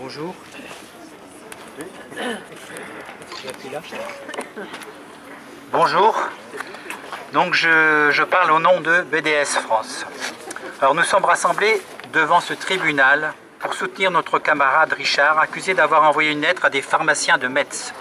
Bonjour. Bonjour. Donc je parle au nom de BDS France. Alors nous sommes rassemblés devant ce tribunal pour soutenir notre camarade Richard, accusé d'avoir envoyé une lettre à des pharmaciens de Metz.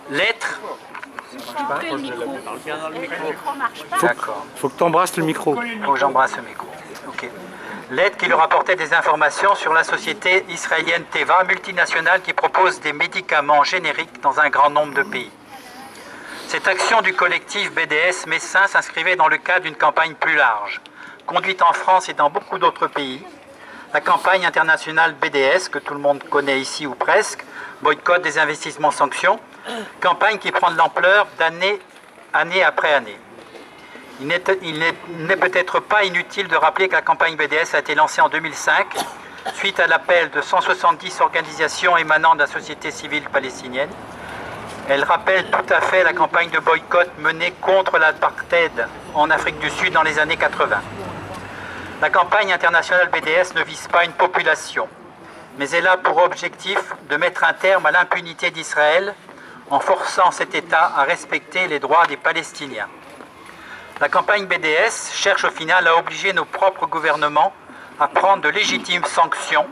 Lettre... D'accord. Faut que tu embrasses le micro. Faut que j'embrasse le micro. Ok. Lettre qui leur apportait des informations sur la société israélienne Teva, multinationale qui propose des médicaments génériques dans un grand nombre de pays. Cette action du collectif BDS Messin s'inscrivait dans le cadre d'une campagne plus large, conduite en France et dans beaucoup d'autres pays. La campagne internationale BDS, que tout le monde connaît ici ou presque, boycott des investissements sanctions, campagne qui prend de l'ampleur année après année. Il n'est peut-être pas inutile de rappeler que la campagne BDS a été lancée en 2005, suite à l'appel de 170 organisations émanant de la société civile palestinienne. Elle rappelle tout à fait la campagne de boycott menée contre l'apartheid en Afrique du Sud dans les années 80. La campagne internationale BDS ne vise pas une population, mais elle a pour objectif de mettre un terme à l'impunité d'Israël en forçant cet État à respecter les droits des Palestiniens. La campagne BDS cherche au final à obliger nos propres gouvernements à prendre de légitimes sanctions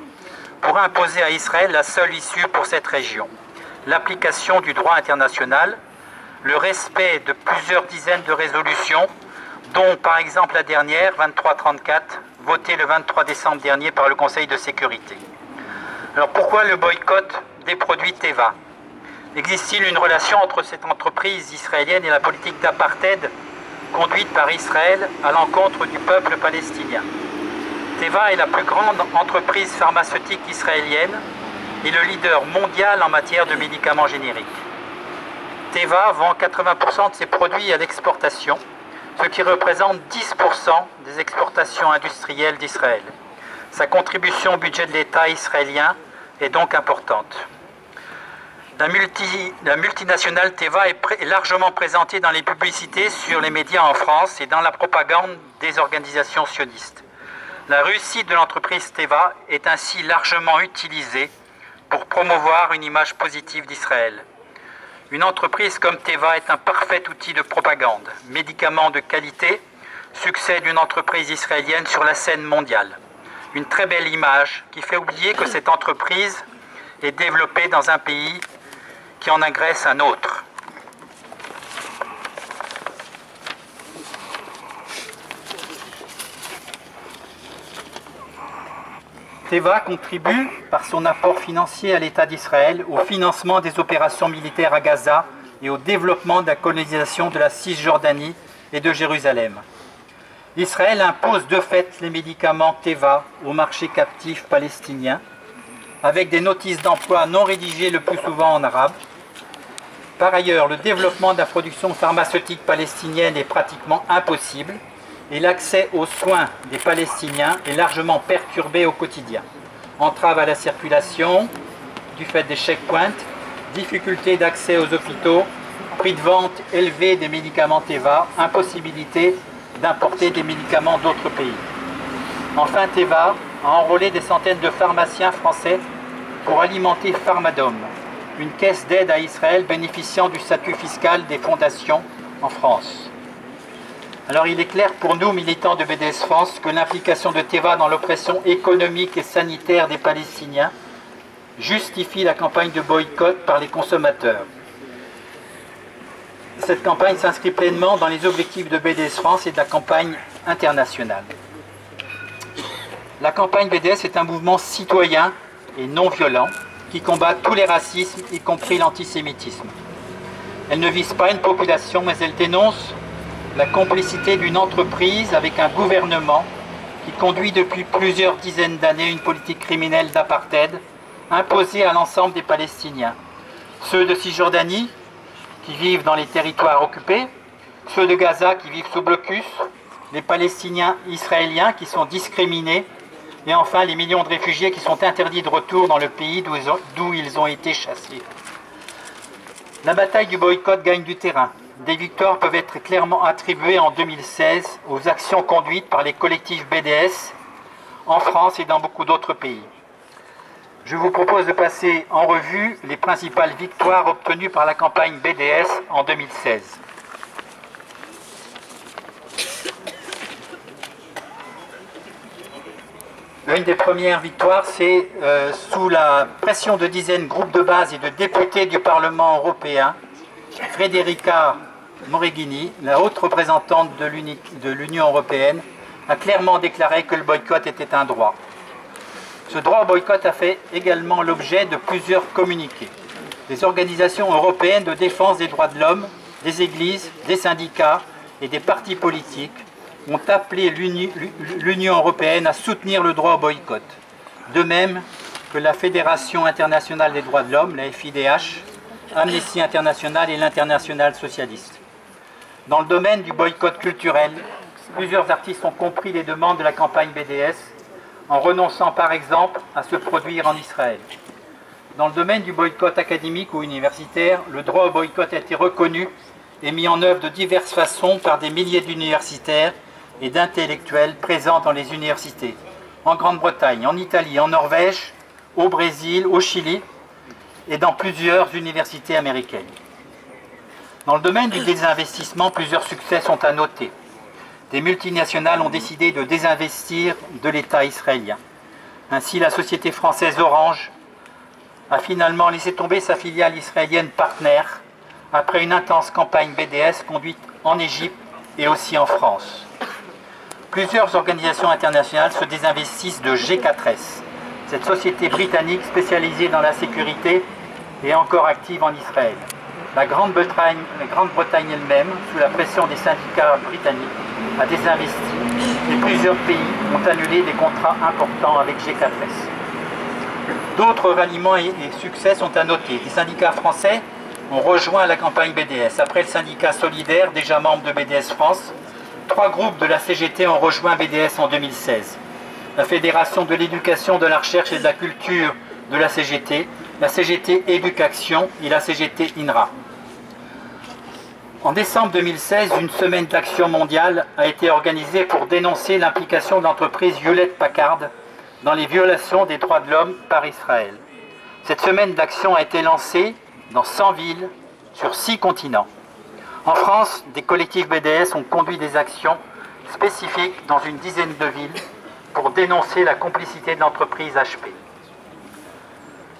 pour imposer à Israël la seule issue pour cette région, l'application du droit international, le respect de plusieurs dizaines de résolutions, dont par exemple la dernière, 2334, votée le 23 décembre dernier par le Conseil de sécurité. Alors pourquoi le boycott des produits Teva? Existe-t-il une relation entre cette entreprise israélienne et la politique d'apartheid conduite par Israël à l'encontre du peuple palestinien? Teva est la plus grande entreprise pharmaceutique israélienne et le leader mondial en matière de médicaments génériques. Teva vend 80% de ses produits à l'exportation, ce qui représente 10% des exportations industrielles d'Israël. Sa contribution au budget de l'État israélien est donc importante. La multinationale Teva est largement présentée dans les publicités sur les médias en France et dans la propagande des organisations sionistes. La réussite de l'entreprise Teva est ainsi largement utilisée pour promouvoir une image positive d'Israël. Une entreprise comme Teva est un parfait outil de propagande. Médicaments de qualité, succès d'une entreprise israélienne sur la scène mondiale. Une très belle image qui fait oublier que cette entreprise est développée dans un pays qui en agresse un autre. Teva contribue par son apport financier à l'État d'Israël au financement des opérations militaires à Gaza et au développement de la colonisation de la Cisjordanie et de Jérusalem. Israël impose de fait les médicaments Teva au marché captif palestinien avec des notices d'emploi non rédigées le plus souvent en arabe. Par ailleurs, le développement de la production pharmaceutique palestinienne est pratiquement impossible et l'accès aux soins des Palestiniens est largement perturbé au quotidien. Entrave à la circulation, du fait des checkpoints, difficulté d'accès aux hôpitaux, prix de vente élevé des médicaments Teva, impossibilité d'importer des médicaments d'autres pays. Enfin, Teva a enrôlé des centaines de pharmaciens français pour alimenter Pharmadome, une caisse d'aide à Israël bénéficiant du statut fiscal des fondations en France. Alors il est clair pour nous, militants de BDS France, que l'implication de Teva dans l'oppression économique et sanitaire des Palestiniens justifie la campagne de boycott par les consommateurs. Cette campagne s'inscrit pleinement dans les objectifs de BDS France et de la campagne internationale. La campagne BDS est un mouvement citoyen et non violent qui combat tous les racismes, y compris l'antisémitisme. Elle ne vise pas une population, mais elle dénonce la complicité d'une entreprise avec un gouvernement qui conduit depuis plusieurs dizaines d'années une politique criminelle d'apartheid imposée à l'ensemble des Palestiniens. Ceux de Cisjordanie, qui vivent dans les territoires occupés, ceux de Gaza qui vivent sous blocus, les Palestiniens israéliens qui sont discriminés, et enfin les millions de réfugiés qui sont interdits de retour dans le pays d'où ils ont été chassés. La bataille du boycott gagne du terrain. Des victoires peuvent être clairement attribuées en 2016 aux actions conduites par les collectifs BDS en France et dans beaucoup d'autres pays. Je vous propose de passer en revue les principales victoires obtenues par la campagne BDS en 2016. Une des premières victoires, c'est sous la pression de dizaines de groupes de base et de députés du Parlement européen, Federica Morgherini, la haute représentante de l'Union européenne, a clairement déclaré que le boycott était un droit. Ce droit au boycott a fait également l'objet de plusieurs communiqués. Les organisations européennes de défense des droits de l'homme, des églises, des syndicats et des partis politiques ont appelé l'Union européenne à soutenir le droit au boycott. De même que la Fédération internationale des droits de l'homme, la FIDH, Amnesty International et l'Internationale socialiste. Dans le domaine du boycott culturel, plusieurs artistes ont compris les demandes de la campagne BDS en renonçant par exemple à se produire en Israël. Dans le domaine du boycott académique ou universitaire, le droit au boycott a été reconnu et mis en œuvre de diverses façons par des milliers d'universitaires et d'intellectuels présents dans les universités, en Grande-Bretagne, en Italie, en Norvège, au Brésil, au Chili et dans plusieurs universités américaines. Dans le domaine du désinvestissement, plusieurs succès sont à noter. Des multinationales ont décidé de désinvestir de l'État israélien. Ainsi, la société française Orange a finalement laissé tomber sa filiale israélienne Partner après une intense campagne BDS conduite en Égypte et aussi en France. Plusieurs organisations internationales se désinvestissent de G4S. Cette société britannique spécialisée dans la sécurité est encore active en Israël. La Grande-Bretagne elle-même, sous la pression des syndicats britanniques, a désinvesti et plusieurs pays ont annulé des contrats importants avec G4S. D'autres ralliements et succès sont à noter. Les syndicats français ont rejoint la campagne BDS. Après le syndicat Solidaire, déjà membre de BDS France, 3 groupes de la CGT ont rejoint BDS en 2016. La Fédération de l'éducation, de la recherche et de la culture de la CGT Éducation et la CGT INRA. En décembre 2016, une semaine d'action mondiale a été organisée pour dénoncer l'implication de l'entreprise Hewlett-Packard dans les violations des droits de l'homme par Israël. Cette semaine d'action a été lancée dans 100 villes sur 6 continents. En France, des collectifs BDS ont conduit des actions spécifiques dans une dizaine de villes pour dénoncer la complicité de l'entreprise HP.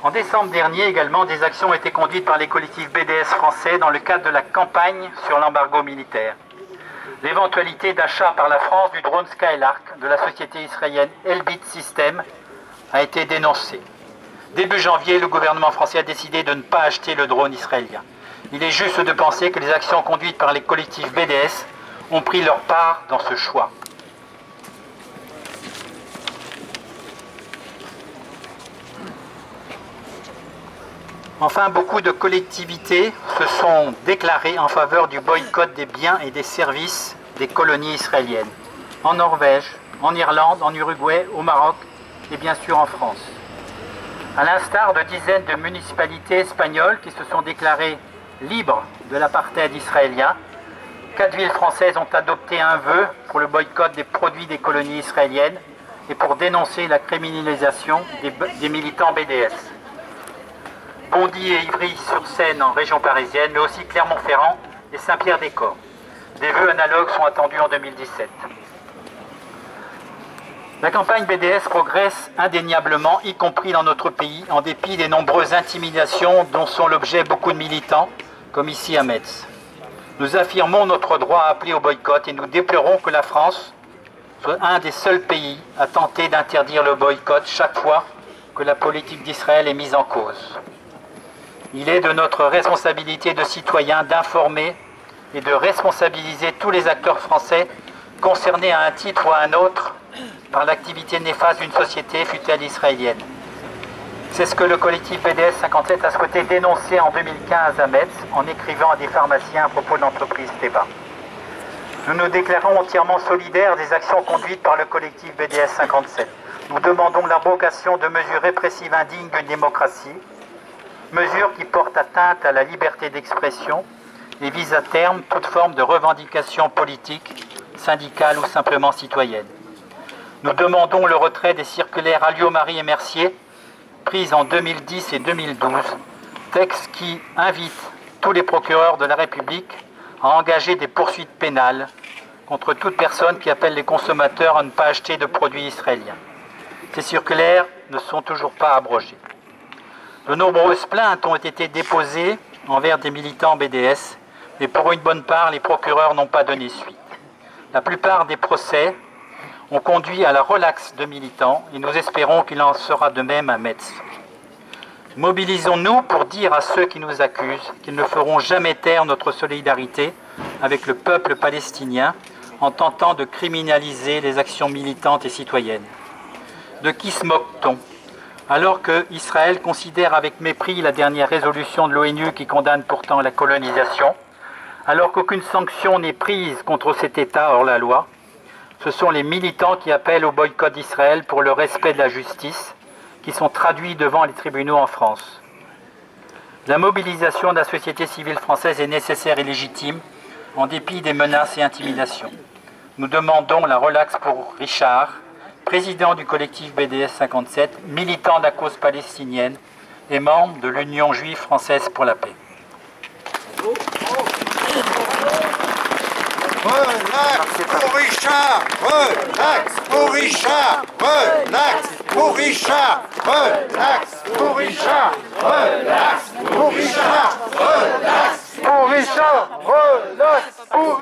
En décembre dernier également, des actions ont été conduites par les collectifs BDS français dans le cadre de la campagne sur l'embargo militaire. L'éventualité d'achat par la France du drone Skylark de la société israélienne Elbit Systems a été dénoncée. Début janvier, le gouvernement français a décidé de ne pas acheter le drone israélien. Il est juste de penser que les actions conduites par les collectifs BDS ont pris leur part dans ce choix. Enfin, beaucoup de collectivités se sont déclarées en faveur du boycott des biens et des services des colonies israéliennes, en Norvège, en Irlande, en Uruguay, au Maroc et bien sûr en France. À l'instar de dizaines de municipalités espagnoles qui se sont déclarées libres de l'apartheid israélien, 4 villes françaises ont adopté un vœu pour le boycott des produits des colonies israéliennes et pour dénoncer la criminalisation des militants BDS. Bondy et Ivry-sur-Seine en région parisienne, mais aussi Clermont-Ferrand et Saint-Pierre-des-Corps. Des vœux analogues sont attendus en 2017. La campagne BDS progresse indéniablement, y compris dans notre pays, en dépit des nombreuses intimidations dont sont l'objet beaucoup de militants, comme ici à Metz. Nous affirmons notre droit à appeler au boycott et nous déplorons que la France soit un des seuls pays à tenter d'interdire le boycott chaque fois que la politique d'Israël est mise en cause. Il est de notre responsabilité de citoyens d'informer et de responsabiliser tous les acteurs français concernés à un titre ou à un autre par l'activité néfaste d'une société, fût-elle israélienne. C'est ce que le collectif BDS 57 a souhaité dénoncer en 2015 à Metz en écrivant à des pharmaciens à propos de l'entreprise Teva. Nous nous déclarons entièrement solidaires des actions conduites par le collectif BDS 57. Nous demandons l'abrogation de mesures répressives indignes d'une démocratie, mesures qui portent atteinte à la liberté d'expression et visent à terme toute forme de revendication politique, syndicale ou simplement citoyenne. Nous demandons le retrait des circulaires Alliot-Marie et Mercier prise en 2010 et 2012, texte qui invite tous les procureurs de la République à engager des poursuites pénales contre toute personne qui appelle les consommateurs à ne pas acheter de produits israéliens. Ces circulaires ne sont toujours pas abrogées. De nombreuses plaintes ont été déposées envers des militants BDS, mais pour une bonne part, les procureurs n'ont pas donné suite. La plupart des procès ont conduit à la relaxe de militants et nous espérons qu'il en sera de même à Metz. Mobilisons-nous pour dire à ceux qui nous accusent qu'ils ne feront jamais taire notre solidarité avec le peuple palestinien en tentant de criminaliser les actions militantes et citoyennes. De qui se moque-t-on? Alors que Israël considère avec mépris la dernière résolution de l'ONU qui condamne pourtant la colonisation, alors qu'aucune sanction n'est prise contre cet État hors la loi, ce sont les militants qui appellent au boycott d'Israël pour le respect de la justice, qui sont traduits devant les tribunaux en France. La mobilisation de la société civile française est nécessaire et légitime, en dépit des menaces et intimidations. Nous demandons la relaxe pour Richard, président du collectif BDS 57, militant de la cause palestinienne et membre de l'Union juive française pour la paix. Relax pour Richard, relax pour Richard, relax pour Richard, relax pour Richard, relax pour Richard, relax pour Richard,